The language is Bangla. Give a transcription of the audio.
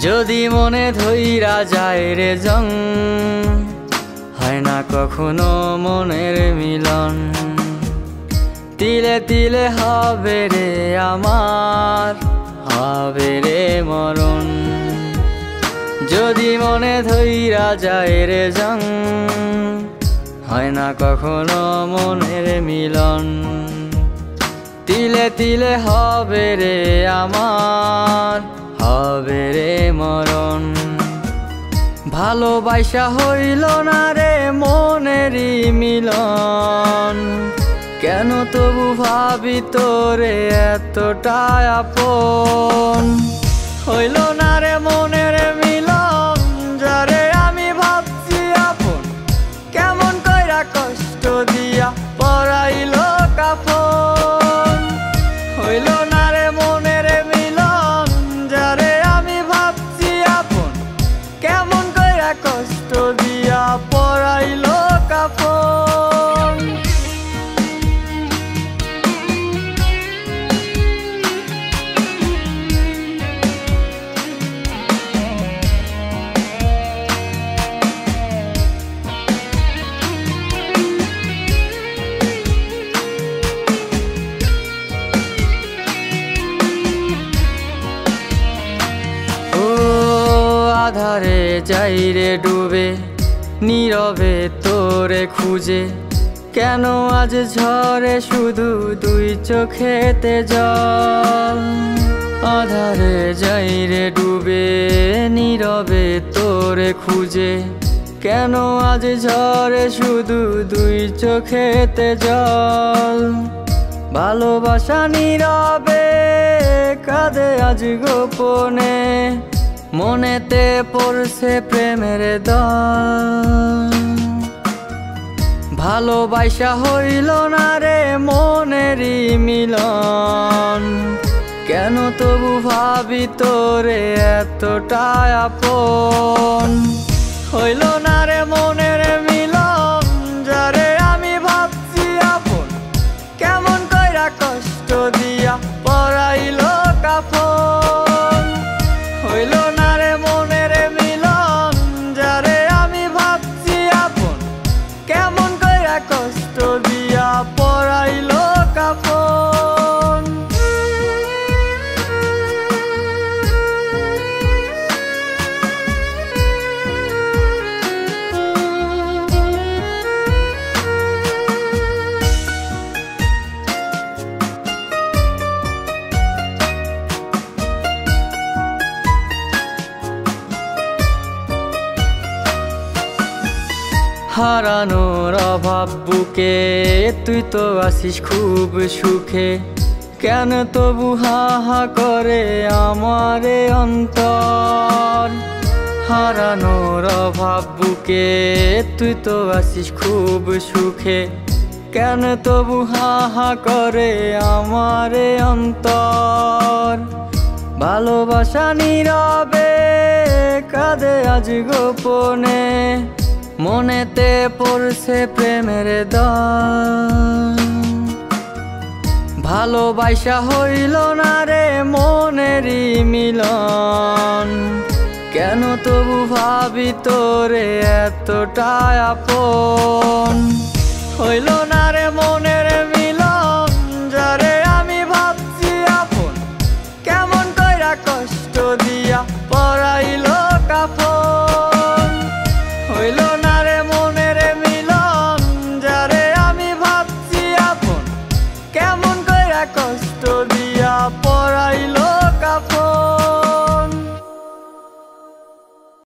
যদি মনে ধইরা যায় রে জং, হয় না কখনো মনের মিলন। তিলে তিলে হবে রে আমার, হবে রে মরণ। যদি মনে ধইরা যায় রে জং, হয় না কখনো মনের মিলন। তিলে তিলে হবে রে আমার, হবে রে মরণ। ভালোবাসা হইল না রে মনেরই মিলন, কেন তবু ভাবি তোরে এতটা আপন। হইল না রে মনের মিলন, যারে আমি ভাবছি আপন, কেমন কইরা কষ্ট দিয়া পরাইল কাফন। হইল না রে মনের মিলন, যারে আমি ভাবছি আপন, কেমন কইরা কষ্ট দিয়া পরাইল কাফন। আধারে যাই রে ডুবে, নীরবে তোরে খুঁজে, কেন আজ ঝরে শুধু দুই চোখেতে জল। আধারে যাই রে ডুবে, নীরবে তোরে খুঁজে, কেন আজ ঝরে শুধু দুই চোখেতে জল। ভালোবাসা নীরবে কাঁদে আজ গোপনে, মনেতে পড়ছে প্রেমের দল। ভালোবাসা হইল না রে মনেরই মিলন, কেন তবু ভাবি তোরে এতটা আপন। হইল না রে মনের মিলন, যারে আমি ভাবছি আপন, কেমন কইরা কষ্ট দিয়া পরাইল কাফন। হইল না রে মনের মিলন, যারে আমি ভাবছি আপন, কেমন কইরা কষ্ট দিয়া পরাইল কাফন। হারানোর অভাব বুকে, তুই তো আসিস খুব সুখে, কেন তবু হা হা করে আমারে অন্তর। হারানোর অভাব বুকে, তুই তো আসিস খুব সুখে, কেন তবু হা হা করে আমারে অন্তর। ভালোবাসা নীরবে কাঁদে আজ গোপনে, মনেতে পড়ছে প্রেমের দল। ভালোবাসা হইল না রে মনেরই মিলন, কেন তবু ভাবি তোরে এতটা আপন। হইল না রে মনে